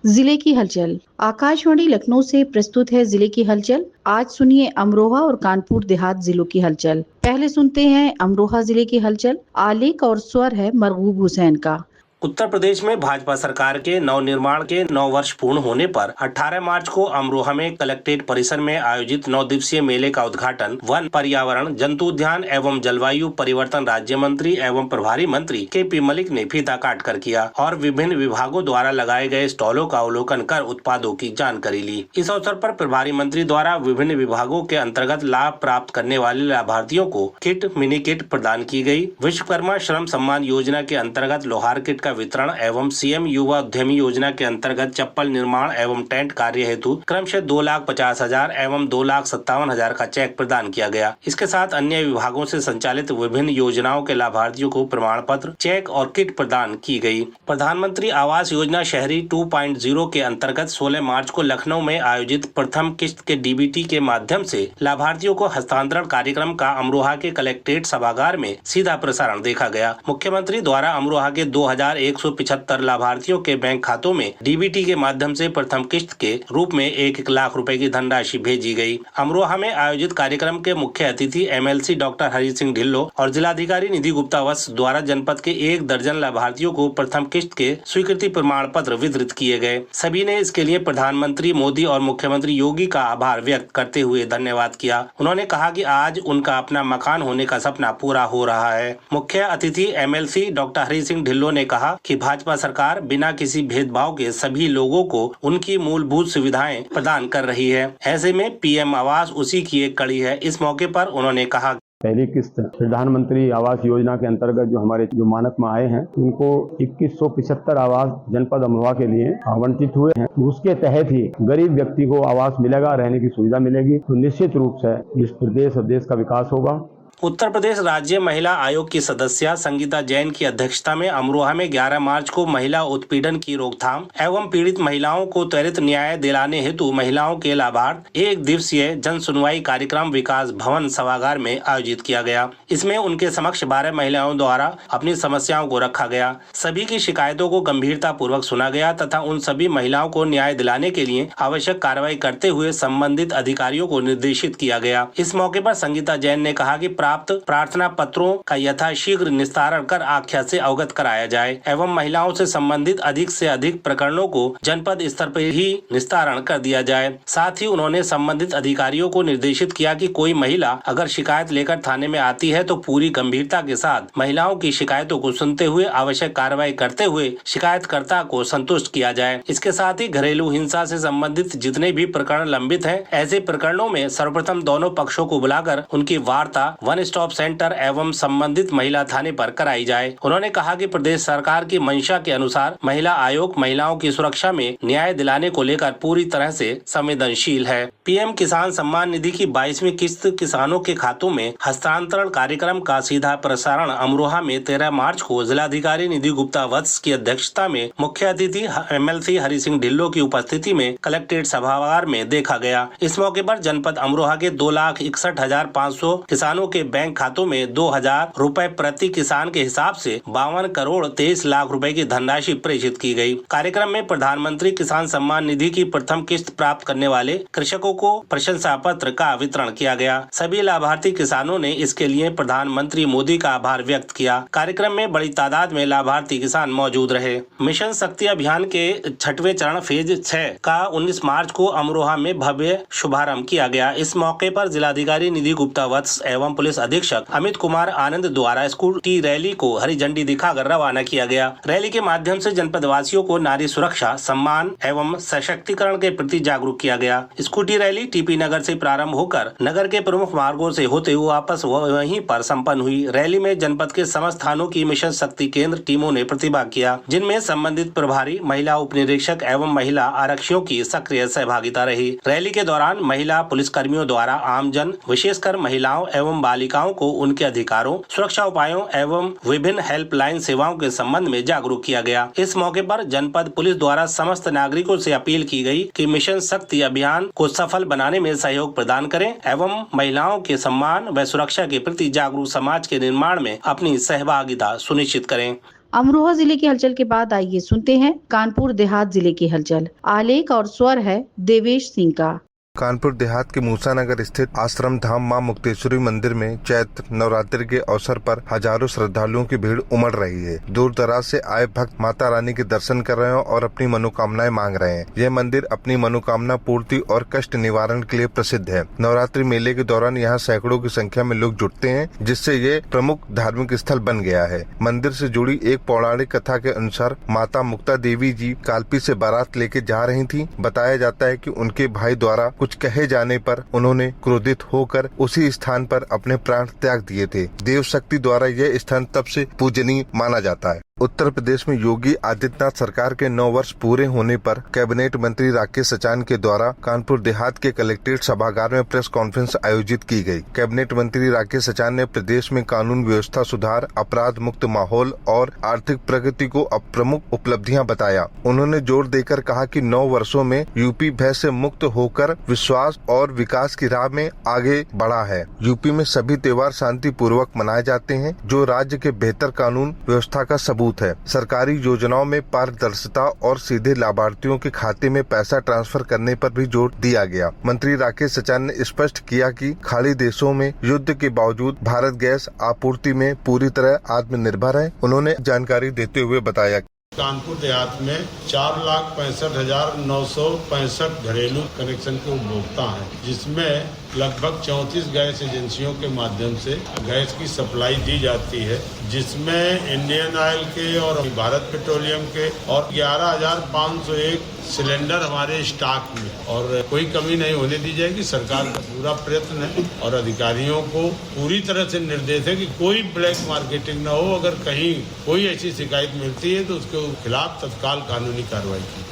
जिले की हलचल। आकाशवाणी लखनऊ से प्रस्तुत है जिले की हलचल। आज सुनिए अमरोहा और कानपुर देहात जिलों की हलचल। पहले सुनते हैं अमरोहा जिले की हलचल। आलेख और स्वर है मरगूब हुसैन का। उत्तर प्रदेश में भाजपा सरकार के नवनिर्माण के 9 वर्ष पूर्ण होने पर 18 मार्च को अमरोहा में कलेक्ट्रेट परिसर में आयोजित 9 दिवसीय मेले का उद्घाटन वन, पर्यावरण, जंतु उद्यान एवं जलवायु परिवर्तन राज्य मंत्री एवं प्रभारी मंत्री के.पी. मलिक ने फीता काट कर किया और विभिन्न विभागों द्वारा लगाए गए स्टॉलों का अवलोकन कर उत्पादों की जानकारी ली। इस अवसर पर प्रभारी मंत्री द्वारा विभिन्न विभागों के अंतर्गत लाभ प्राप्त करने वाले लाभार्थियों को किट, मिनी किट प्रदान की गयी। विश्वकर्मा श्रम सम्मान योजना के अंतर्गत लोहार किट वितरण एवं सीएम युवा उद्यमी योजना के अंतर्गत चप्पल निर्माण एवं टेंट कार्य हेतु क्रमशः 2,50,000 एवं 2,57,000 का चेक प्रदान किया गया। इसके साथ अन्य विभागों से संचालित विभिन्न योजनाओं के लाभार्थियों को प्रमाण पत्र, चेक और किट प्रदान की गई। प्रधानमंत्री आवास योजना शहरी 2.0 के अंतर्गत 16 मार्च को लखनऊ में आयोजित प्रथम किस्त के डीबीटी के माध्यम से लाभार्थियों को हस्तांतरण कार्यक्रम का अमरोहा के कलेक्ट्रेट सभागार में सीधा प्रसारण देखा गया। मुख्यमंत्री द्वारा अमरोहा के 2,175 लाभार्थियों के बैंक खातों में डीबीटी के माध्यम से प्रथम किस्त के रूप में 1 लाख रुपए की धनराशि भेजी गई। अमरोहा में आयोजित कार्यक्रम के मुख्य अतिथि एमएलसी डॉक्टर हरि सिंह ढिल्लों और जिलाधिकारी निधि गुप्ता वत्स द्वारा जनपद के 1 दर्जन लाभार्थियों को प्रथम किस्त के स्वीकृति प्रमाण पत्र वितरित किए गए। सभी ने इसके लिए प्रधानमंत्री मोदी और मुख्यमंत्री योगी का आभार व्यक्त करते हुए धन्यवाद किया। उन्होंने कहा कि आज उनका अपना मकान होने का सपना पूरा हो रहा है। मुख्य अतिथि एमएलसी डॉक्टर हरि सिंह ढिल्लों ने कहा कि भाजपा सरकार बिना किसी भेदभाव के सभी लोगों को उनकी मूलभूत सुविधाएं प्रदान कर रही है। ऐसे में पीएम आवास उसी की एक कड़ी है। इस मौके पर उन्होंने कहा, पहली किस्त प्रधानमंत्री आवास योजना के अंतर्गत जो हमारे मानक में आए हैं उनको 2175 आवास जनपद अमरोहा के लिए आवंटित हुए हैं। उसके तहत ही गरीब व्यक्ति को आवास मिलेगा, रहने की सुविधा मिलेगी, तो निश्चित रूप से इस प्रदेश और देश का विकास होगा। उत्तर प्रदेश राज्य महिला आयोग की सदस्य संगीता जैन की अध्यक्षता में अमरोहा में 11 मार्च को महिला उत्पीड़न की रोकथाम एवं पीड़ित महिलाओं को त्वरित न्याय दिलाने हेतु महिलाओं के लाभार्थ 1 दिवसीय जन सुनवाई कार्यक्रम विकास भवन सभागार में आयोजित किया गया। इसमें उनके समक्ष 12 महिलाओं द्वारा अपनी समस्याओं को रखा गया। सभी की शिकायतों को गंभीरता पूर्वक सुना गया तथा उन सभी महिलाओं को न्याय दिलाने के लिए आवश्यक कार्रवाई करते हुए संबंधित अधिकारियों को निर्देशित किया गया। इस मौके पर संगीता जैन ने कहा कि प्राप्त प्रार्थना पत्रों का यथाशीघ्र निस्तारण कर आख्या से अवगत कराया जाए एवं महिलाओं से संबंधित अधिक से अधिक प्रकरणों को जनपद स्तर पर ही निस्तारण कर दिया जाए। साथ ही उन्होंने संबंधित अधिकारियों को निर्देशित किया कि कोई महिला अगर शिकायत लेकर थाने में आती है तो पूरी गंभीरता के साथ महिलाओं की शिकायतों को सुनते हुए आवश्यक कार्रवाई करते हुए शिकायतकर्ता को संतुष्ट किया जाए। इसके साथ ही घरेलू हिंसा से संबंधित जितने भी प्रकरण लंबित हैं, ऐसे प्रकरणों में सर्वप्रथम दोनों पक्षों को बुलाकर उनकी वार्ता वन स्टॉप सेंटर एवं संबंधित महिला थाने पर कराई जाए। उन्होंने कहा कि प्रदेश सरकार की मंशा के अनुसार महिला आयोग महिलाओं की सुरक्षा में न्याय दिलाने को लेकर पूरी तरह से संवेदनशील है। पीएम किसान सम्मान निधि की 22वीं किस्त किसानों के खातों में हस्तांतरण कार्यक्रम का सीधा प्रसारण अमरोहा में 13 मार्च को जिलाधिकारी निधि गुप्ता वत्स की अध्यक्षता में मुख्य अतिथि एमएलसी हरि सिंह ढिल्लों की उपस्थिति में कलेक्ट्रेट सभागार में देखा गया। इस मौके पर जनपद अमरोहा के 2,61,500 किसानों के बैंक खातों में 2,000 रुपए प्रति किसान के हिसाब से 52 करोड़ 23 लाख रुपए की धनराशि प्रेषित की गई। कार्यक्रम में प्रधानमंत्री किसान सम्मान निधि की प्रथम किस्त प्राप्त करने वाले कृषकों को प्रशंसा पत्र का वितरण किया गया। सभी लाभार्थी किसानों ने इसके लिए प्रधानमंत्री मोदी का आभार व्यक्त किया। कार्यक्रम में बड़ी तादाद में लाभार्थी किसान मौजूद रहे। मिशन शक्ति अभियान के 6वें चरण फेज 6 का 19 मार्च को अमरोहा में भव्य शुभारंभ किया गया। इस मौके पर जिलाधिकारी निधि गुप्ता वत्स एवं पुलिस अधीक्षक अमित कुमार आनंद द्वारा स्कूटी रैली को हरी झंडी दिखाकर रवाना किया गया। रैली के माध्यम से जनपद वासियों को नारी सुरक्षा, सम्मान एवं सशक्तिकरण के प्रति जागरूक किया गया। स्कूटी रैली टीपी नगर से प्रारंभ होकर नगर के प्रमुख मार्गों से होते हुए वापस वहीं पर संपन्न हुई। रैली में जनपद के समस्त थानों की मिशन शक्ति केंद्र टीमों ने प्रतिभाग किया, जिनमें संबंधित प्रभारी, महिला उप निरीक्षक एवं महिला आरक्षियों की सक्रिय सहभागिता रही। रैली के दौरान महिला पुलिस कर्मियों द्वारा आमजन, विशेषकर महिलाओं एवं बालिकाओं बालिकाओं को उनके अधिकारों, सुरक्षा उपायों एवं विभिन्न हेल्पलाइन सेवाओं के संबंध में जागरूक किया गया। इस मौके पर जनपद पुलिस द्वारा समस्त नागरिकों से अपील की गई कि मिशन शक्ति अभियान को सफल बनाने में सहयोग प्रदान करें एवं महिलाओं के सम्मान व सुरक्षा के प्रति जागरूक समाज के निर्माण में अपनी सहभागिता सुनिश्चित करें। अमरोहा जिले की हलचल के बाद आइए सुनते हैं कानपुर देहात जिले की हलचल। आलेख और स्वर है देवेश सिंह का। कानपुर देहात के मूसानगर स्थित आश्रम धाम मां मुक्तेश्वरी मंदिर में चैत्र नवरात्रि के अवसर पर हजारों श्रद्धालुओं की भीड़ उमड़ रही है। दूर दराज से आए भक्त माता रानी के दर्शन कर रहे हैं और अपनी मनोकामनाएं मांग रहे हैं। यह मंदिर अपनी मनोकामना पूर्ति और कष्ट निवारण के लिए प्रसिद्ध है। नवरात्रि मेले के दौरान यहाँ सैकड़ों की संख्या में लोग जुटते हैं, जिससे ये प्रमुख धार्मिक स्थल बन गया है। मंदिर से जुड़ी एक पौराणिक कथा के अनुसार माता मुक्ता देवी जी कालपी से बारात लेके जा रही थी। बताया जाता है कि उनके भाई द्वारा कुछ कहे जाने पर उन्होंने क्रोधित होकर उसी स्थान पर अपने प्राण त्याग दिए थे। देव शक्ति द्वारा यह स्थान तब से पूजनीय माना जाता है। उत्तर प्रदेश में योगी आदित्यनाथ सरकार के 9 वर्ष पूरे होने पर कैबिनेट मंत्री राकेश सचान के द्वारा कानपुर देहात के कलेक्ट्रेट सभागार में प्रेस कॉन्फ्रेंस आयोजित की गई। कैबिनेट मंत्री राकेश सचान ने प्रदेश में कानून व्यवस्था सुधार, अपराध मुक्त माहौल और आर्थिक प्रगति को प्रमुख उपलब्धियां बताया। उन्होंने जोर देकर कहा कि 9 वर्षों में यूपी भय से मुक्त होकर विश्वास और विकास की राह में आगे बढ़ा है। यूपी में सभी त्योहार शांति पूर्वक मनाए जाते हैं, जो राज्य के बेहतर कानून व्यवस्था का सबूत है। सरकारी योजनाओं में पारदर्शिता और सीधे लाभार्थियों के खाते में पैसा ट्रांसफर करने पर भी जोर दिया गया। मंत्री राकेश सचान ने स्पष्ट किया कि खाड़ी देशों में युद्ध के बावजूद भारत गैस आपूर्ति में पूरी तरह आत्मनिर्भर है। उन्होंने जानकारी देते हुए बताया, कानपुर देहात में 4,65,965 घरेलू कनेक्शन के उपभोक्ता हैं, जिसमें लगभग 34 गैस एजेंसियों के माध्यम से गैस की सप्लाई दी जाती है, जिसमें इंडियन ऑयल के और भारत पेट्रोलियम के और 11,501 सिलेंडर हमारे स्टॉक में, और कोई कमी नहीं होने दी जाएगी। सरकार का पूरा प्रयत्न है और अधिकारियों को पूरी तरह से निर्देश है कि कोई ब्लैक मार्केटिंग न हो। अगर कहीं कोई ऐसी शिकायत मिलती है तो उसके खिलाफ तत्काल कानूनी कार्रवाई की।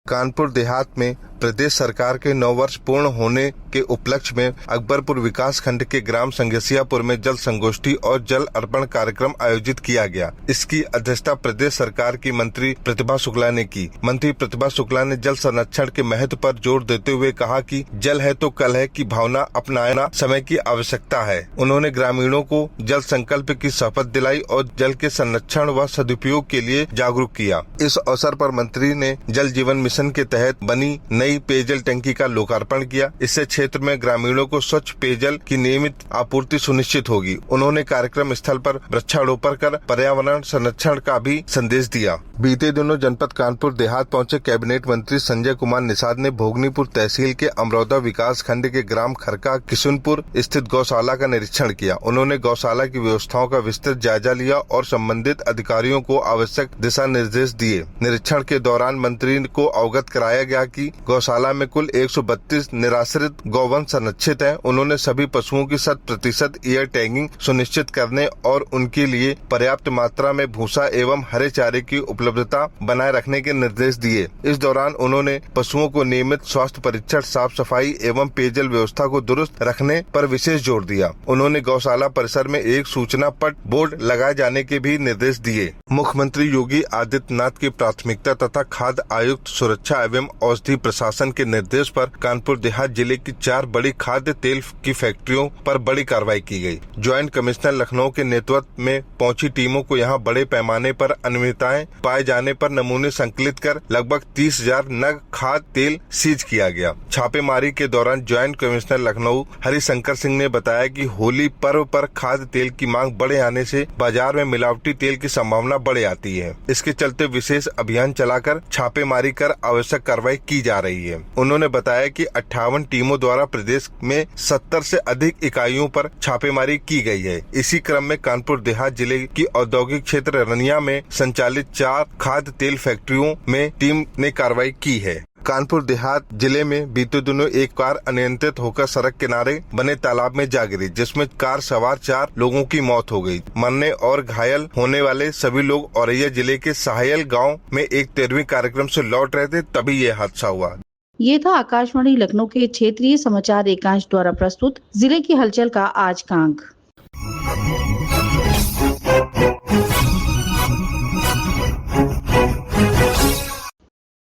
कानपुर देहात में प्रदेश सरकार के 9 वर्ष पूर्ण होने के उपलक्ष्य में अकबरपुर विकास खंड के ग्राम संगसियापुर में जल संगोष्ठी और जल अर्पण कार्यक्रम आयोजित किया गया। इसकी अध्यक्षता प्रदेश सरकार की मंत्री प्रतिभा शुक्ला ने की। मंत्री प्रतिभा शुक्ला ने जल संरक्षण के महत्व पर जोर देते हुए कहा कि जल है तो कल है की भावना अपनाना समय की आवश्यकता है। उन्होंने ग्रामीणों को जल संकल्प की शपथ दिलाई और जल के संरक्षण व सदुपयोग के लिए जागरूक किया। इस अवसर पर मंत्री ने जल जीवन मिशन के तहत बनी नई पेयजल टंकी का लोकार्पण किया। इससे क्षेत्र में ग्रामीणों को स्वच्छ पेयजल की नियमित आपूर्ति सुनिश्चित होगी। उन्होंने कार्यक्रम स्थल पर वृक्षारोपण कर पर्यावरण संरक्षण का भी संदेश दिया। बीते दिनों जनपद कानपुर देहात पहुंचे कैबिनेट मंत्री संजय कुमार निषाद ने भोगनीपुर तहसील के अमरौदा विकास खंड के ग्राम खरका किशुनपुर स्थित गौशाला का निरीक्षण किया। उन्होंने गौशाला की व्यवस्थाओं का विस्तृत जायजा लिया और संबंधित अधिकारियों को आवश्यक दिशा निर्देश दिए। निरीक्षण के दौरान मंत्री को अवगत कराया गया कि गौशाला में कुल 132 निराश्रित गौवंश संरक्षित हैं। उन्होंने सभी पशुओं की 100% ईयर टैगिंग सुनिश्चित करने और उनके लिए पर्याप्त मात्रा में भूसा एवं हरे चारे की उपलब्धता बनाए रखने के निर्देश दिए। इस दौरान उन्होंने पशुओं को नियमित स्वास्थ्य परीक्षण, साफ सफाई एवं पेयजल व्यवस्था को दुरुस्त रखने पर विशेष जोर दिया। उन्होंने गौशाला परिसर में एक सूचना पट बोर्ड लगाए जाने के भी निर्देश दिए। मुख्यमंत्री योगी आदित्यनाथ की प्राथमिकता तथा खाद्य आयुक्त सुरक्षा एवं औषधि प्रशासन के निर्देश पर कानपुर देहात जिले की 4 बड़ी खाद्य तेल की फैक्ट्रियों पर बड़ी कार्रवाई की गई। ज्वाइंट कमिश्नर लखनऊ के नेतृत्व में पहुंची टीमों को यहां बड़े पैमाने पर अनियमितताएं पाए जाने पर नमूने संकलित कर लगभग 30,000 नग खाद्य तेल सीज किया गया। छापेमारी के दौरान ज्वाइंट कमिश्नर लखनऊ हरिशंकर सिंह ने बताया कि होली पर्व पर खाद्य तेल की मांग बढ़े आने से बाजार में मिलावटी तेल की संभावना बढ़ आती है। इसके चलते विशेष अभियान चलाकर छापेमारी कर आवश्यक कार्रवाई की जा रही है। उन्होंने बताया कि 58 टीमों द्वारा प्रदेश में 70 से अधिक इकाइयों पर छापेमारी की गई है। इसी क्रम में कानपुर देहात जिले की औद्योगिक क्षेत्र रनिया में संचालित 4 खाद्य तेल फैक्ट्रियों में टीम ने कार्रवाई की है। कानपुर देहात जिले में बीते दिनों एक कार अनियंत्रित होकर सड़क किनारे बने तालाब में जा गिरी, जिसमें कार सवार 4 लोगों की मौत हो गई। मरने और घायल होने वाले सभी लोग औरैया जिले के सहायल गांव में एक 13वीं कार्यक्रम से लौट रहे थे, तभी ये हादसा हुआ। ये था आकाशवाणी लखनऊ के क्षेत्रीय समाचार एकांश द्वारा प्रस्तुत जिले की हलचल का आज का अंक। है।